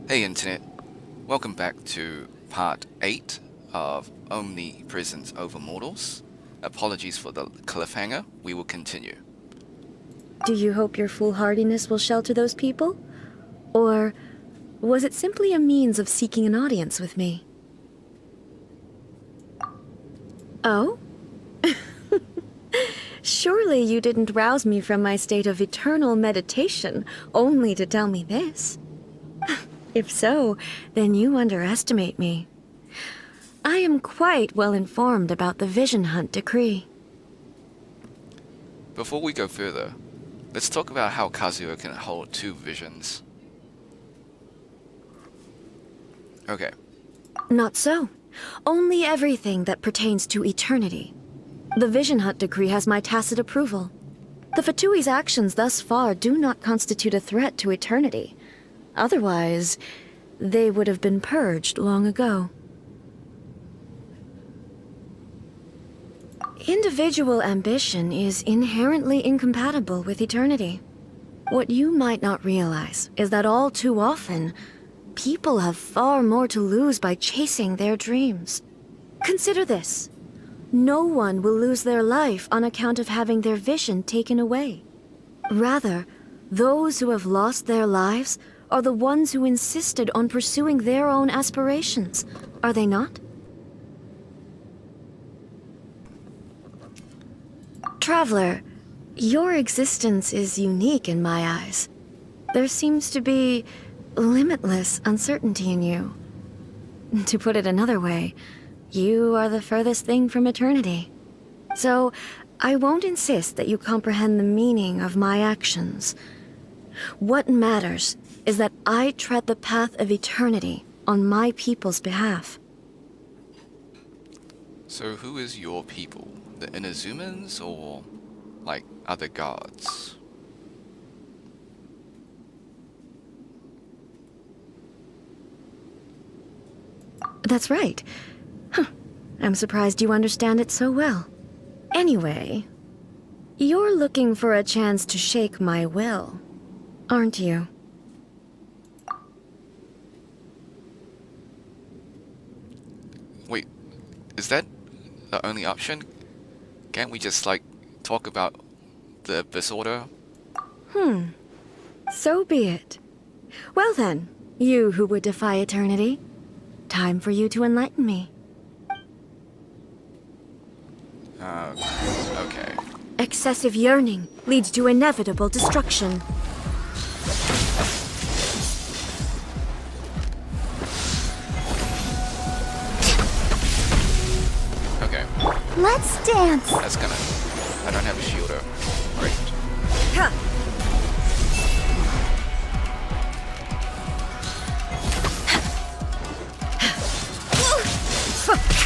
Hey Internet, welcome back to part 8 of Omnipresence over Mortals. Apologies for the cliffhanger, we will continue. Do you hope your foolhardiness will shelter those people? Or was it simply a means of seeking an audience with me? Oh? Surely you didn't rouse me from my state of eternal meditation only to tell me this. If so, then you underestimate me. I am quite well informed about the Vision Hunt decree. Before we go further, let's talk about how Kazuo can hold two visions. Okay. Not so. Only everything that pertains to eternity. The Vision Hunt decree has my tacit approval. The Fatui's actions thus far do not constitute a threat to eternity. Otherwise, they would have been purged long ago. Individual ambition is inherently incompatible with eternity. What you might not realize is that all too often, people have far more to lose by chasing their dreams. Consider this. No one will lose their life on account of having their vision taken away. Rather, those who have lost their lives are the ones who insisted on pursuing their own aspirations, are they not? Traveler, your existence is unique in my eyes. There seems to be limitless uncertainty in you. To put it another way, you are the furthest thing from eternity. So, I won't insist that you comprehend the meaning of my actions. What matters is that I tread the path of eternity on my people's behalf. So who is your people? The Inazumans or, like, other gods? That's right. I'm surprised you understand it so well. Anyway, you're looking for a chance to shake my will, aren't you? Wait, is that the only option? Can't we just, like, talk about the Abyss Order? So be it. Well then, you who would defy eternity, time for you to enlighten me. Okay. Excessive yearning leads to inevitable destruction. Okay. Let's dance! That's gonna... I don't have a shielder. Great. Ha!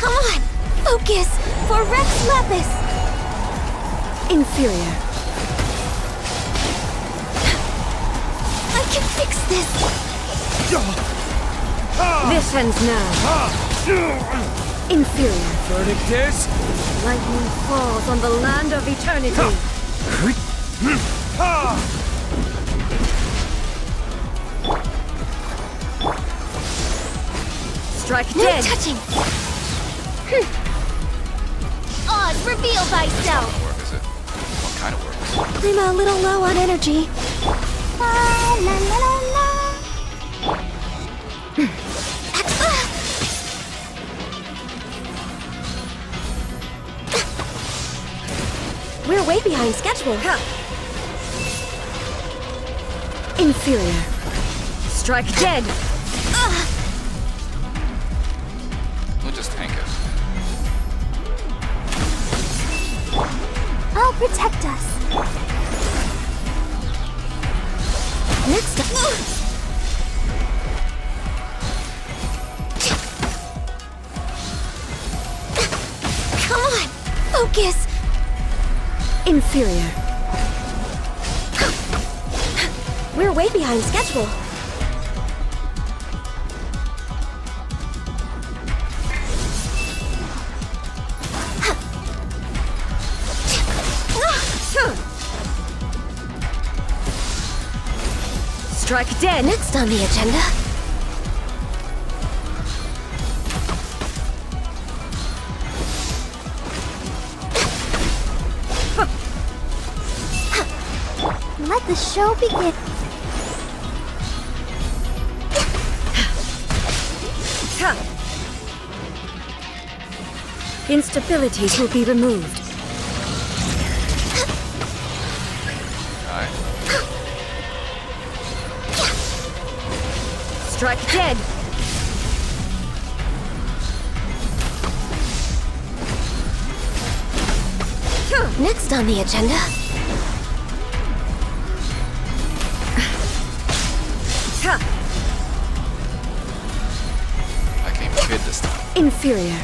Come on! Focus! For Rex Lapis! Inferior. I can fix this! This ends now. Inferior. Verdict is... Lightning falls on the land of eternity. Strike No dead. touching! Oz, reveal thyself! Work, is it? What kind of work? I'm a little low on energy. La, la, la, la, la. We're way behind schedule. Inferior. Strike dead. We'll just tank it. I'll protect us. Next up. Come on! Focus! Inferior. We're way behind schedule. Strike dead. Next on the agenda. the show begin. Instabilities will be removed. Alright. Strike dead. Next on the agenda. I came prepared this time. Inferior.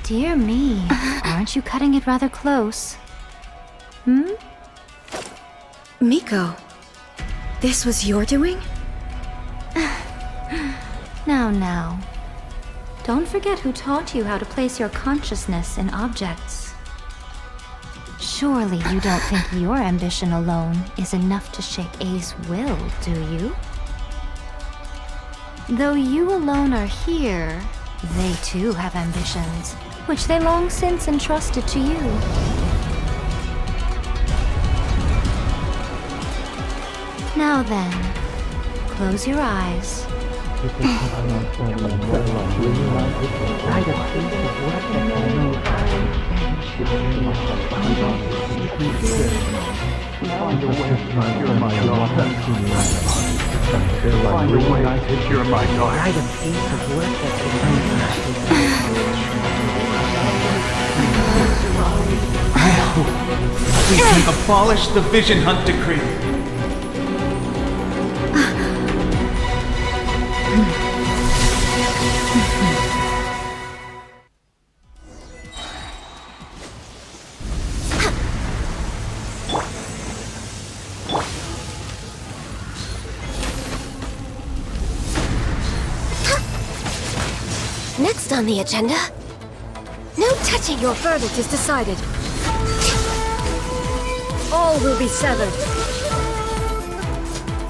Dear me, aren't you cutting it rather close? Miko, this was your doing? Now. Don't forget who taught you how to place your consciousness in objects. Surely you don't think your ambition alone is enough to shake A's will, do you? Though you alone are here, they too have ambitions, which they long since entrusted to you. Now then, close your eyes. We can abolish the Vision Hunt Decree. Next on the agenda. No touching. Your verdict is decided. All will be severed.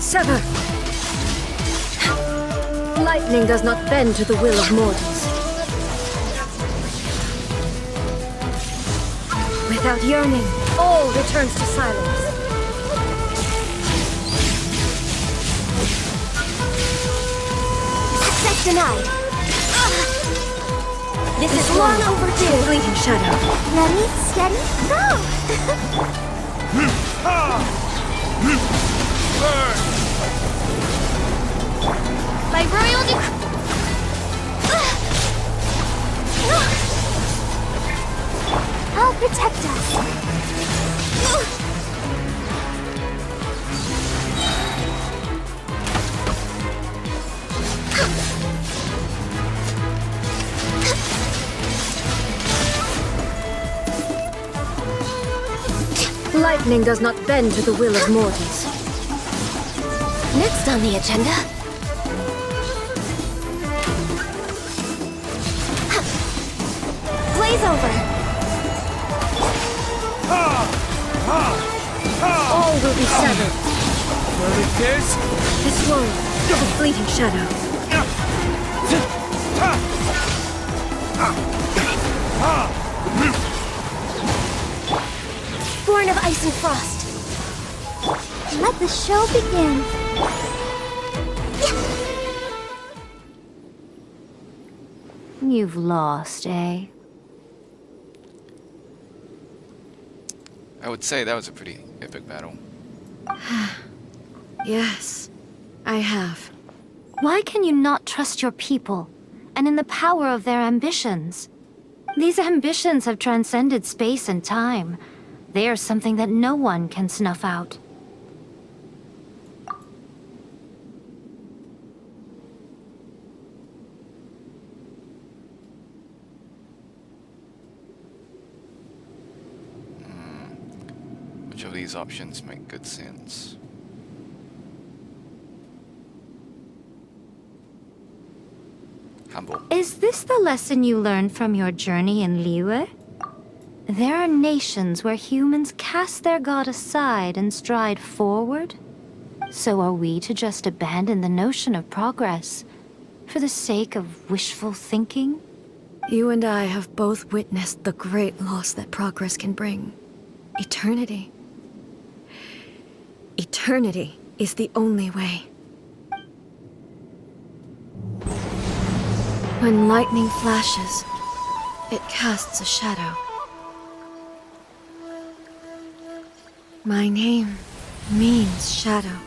Sever! Lightning does not bend to the will of mortals. Without yearning, all returns to silence. Access denied. This is long overdue. Fleeting shadow. Ready, steady, go! By royal I'll protect us. Lightning does not bend to the will of mortals. Next on the agenda. Blaze over. All will be severed. What is this? This world, the fleeting shadow. Born of ice and frost. Let the show begin. You've lost, eh? I would say that was a pretty epic battle. Yes, I have. Why can you not trust your people, and in the power of their ambitions? These ambitions have transcended space and time. They are something that no one can snuff out. Which of these options make good sense? Humble. Is this the lesson you learned from your journey in Liyue? There are nations where humans cast their god aside and stride forward. So are we to just abandon the notion of progress for the sake of wishful thinking? You and I have both witnessed the great loss that progress can bring. Eternity. Eternity is the only way. When lightning flashes, it casts a shadow. My name means shadow.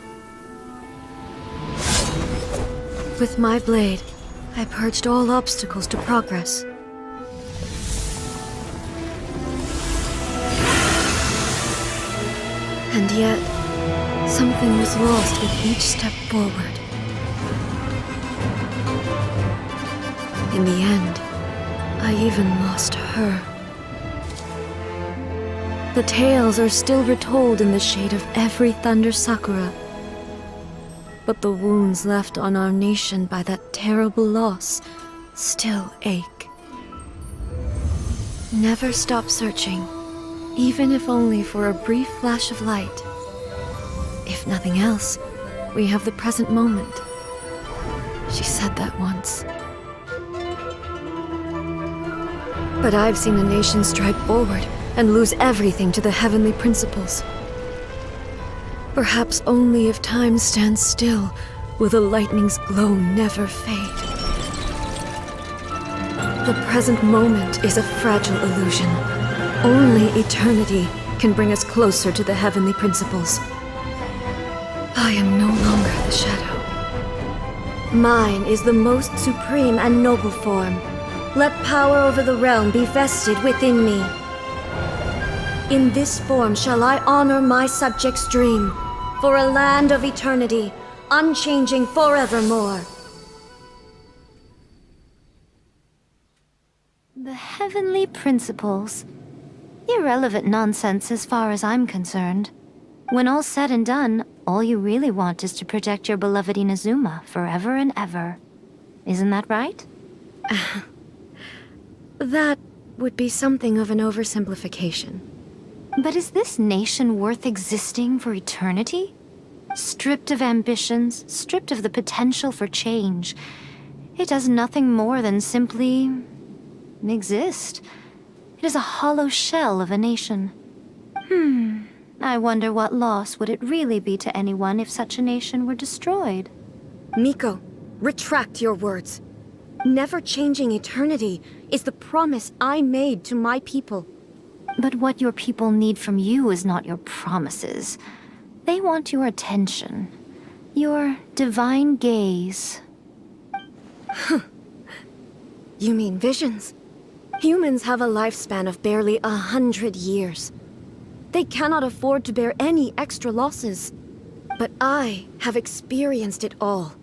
With my blade, I purged all obstacles to progress. And yet, something was lost with each step forward. In the end, I even lost her. The tales are still retold in the shade of every Thunder Sakura. But the wounds left on our nation by that terrible loss still ache. Never stop searching, even if only for a brief flash of light. If nothing else, we have the present moment. She said that once. But I've seen a nation stride forward and lose everything to the heavenly principles. Perhaps only if time stands still will the lightning's glow never fade. The present moment is a fragile illusion. Only eternity can bring us closer to the heavenly principles. I am no longer the shadow. Mine is the most supreme and noble form. Let power over the realm be vested within me. In this form shall I honor my subjects' dream, for a land of eternity, unchanging forevermore. The heavenly principles. Irrelevant nonsense as far as I'm concerned. When all's said and done, all you really want is to protect your beloved Inazuma forever and ever. Isn't that right? That would be something of an oversimplification. But is this nation worth existing for eternity? Stripped of ambitions, stripped of the potential for change, it does nothing more than simply exist. It is a hollow shell of a nation. I wonder what loss would it really be to anyone if such a nation were destroyed? Miko, retract your words. Never changing eternity is the promise I made to my people. But what your people need from you is not your promises. They want your attention. Your divine gaze. You mean visions? Humans have a lifespan of barely 100 years. They cannot afford to bear any extra losses. But I have experienced it all.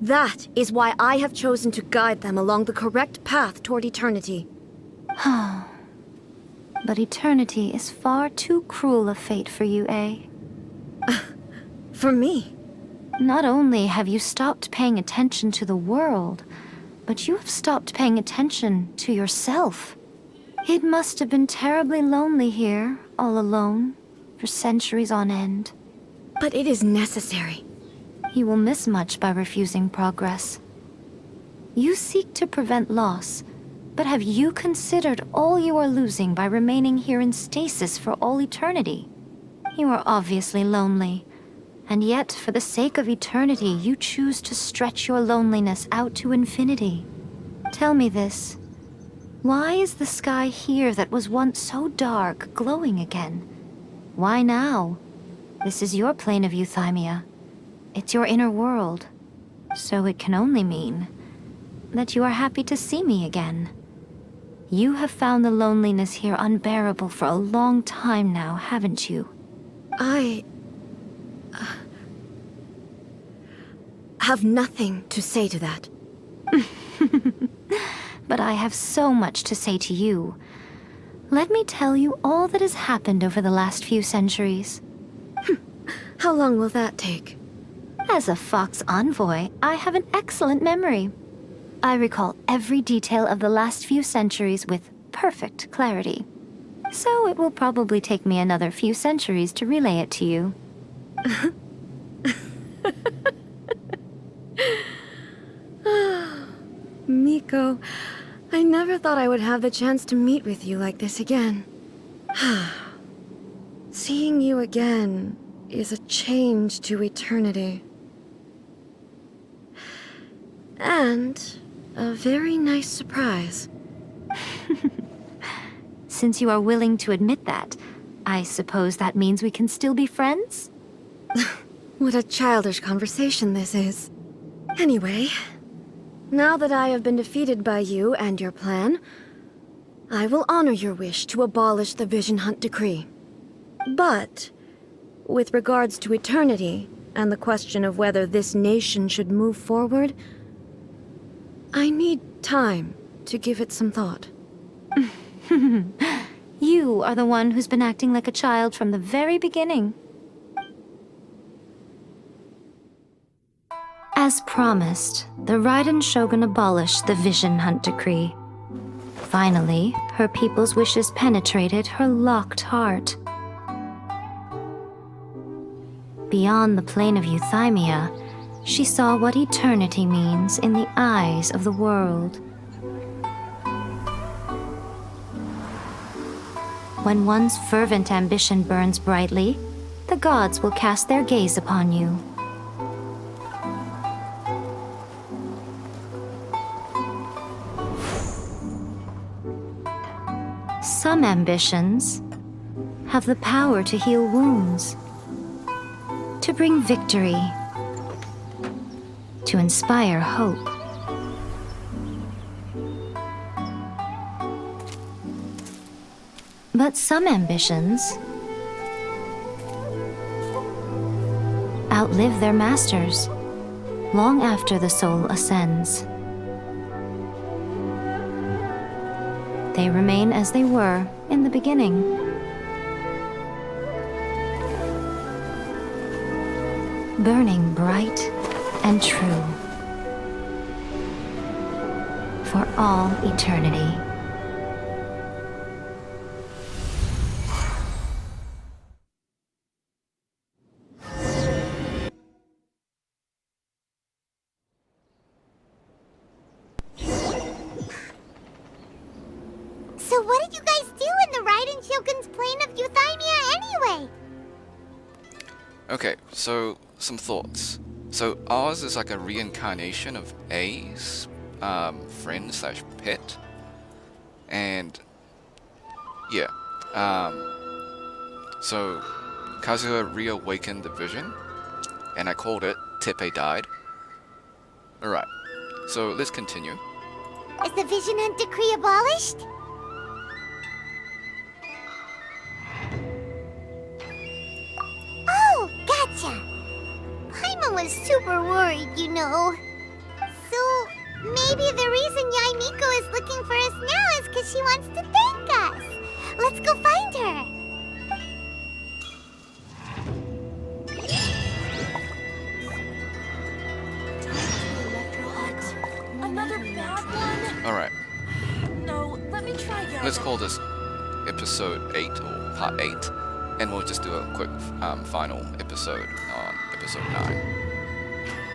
That is why I have chosen to guide them along the correct path toward eternity. But eternity is far too cruel a fate for you, eh? For me? Not only have you stopped paying attention to the world, but you have stopped paying attention to yourself. It must have been terribly lonely here, all alone, for centuries on end. But it is necessary. You will miss much by refusing progress. You seek to prevent loss, but have you considered all you are losing by remaining here in stasis for all eternity? You are obviously lonely, and yet for the sake of eternity you choose to stretch your loneliness out to infinity. Tell me this. Why is the sky here that was once so dark glowing again? Why now? This is your plane of euthymia. It's your inner world. So it can only mean that you are happy to see me again. You have found the loneliness here unbearable for a long time now, haven't you? I have nothing to say to that. But I have so much to say to you. Let me tell you all that has happened over the last few centuries. How long will that take? As a Fox envoy, I have an excellent memory. I recall every detail of the last few centuries with perfect clarity. So it will probably take me another few centuries to relay it to you. Miko, I never thought I would have the chance to meet with you like this again. Seeing you again is a change to eternity. And a very nice surprise. Since you are willing to admit that, I suppose that means we can still be friends? What a childish conversation this is. Anyway, now that I have been defeated by you and your plan, I will honor your wish to abolish the Vision Hunt Decree. But, with regards to eternity, and the question of whether this nation should move forward, I need time to give it some thought. You are the one who's been acting like a child from the very beginning. As promised, the Raiden Shogun abolished the Vision Hunt Decree. Finally, her people's wishes penetrated her locked heart. Beyond the plane of Euthymia, she saw what eternity means in the eyes of the world. When one's fervent ambition burns brightly, the gods will cast their gaze upon you. Some ambitions have the power to heal wounds, to bring victory, to inspire hope. But some ambitions outlive their masters long after the soul ascends. They remain as they were in the beginning. Burning bright and true for all eternity. So what did you guys do in the Raiden Shogun's plane of Euthymia anyway? Okay, so some thoughts. So ours is like a reincarnation of A's friend slash pet, and yeah, so Kazuha reawakened the vision, and I called it Tepe died. Alright, so let's continue. Is the Vision Hunt Decree abolished? Oh, gotcha! Paimon was super worried, you know. So, maybe the reason Yae Miko is looking for us now is because she wants to thank us. Let's go find her. Another bad one? Alright, No, let me try again. let's call this episode 8 or part 8, and we'll just do a quick final episode on episode 9.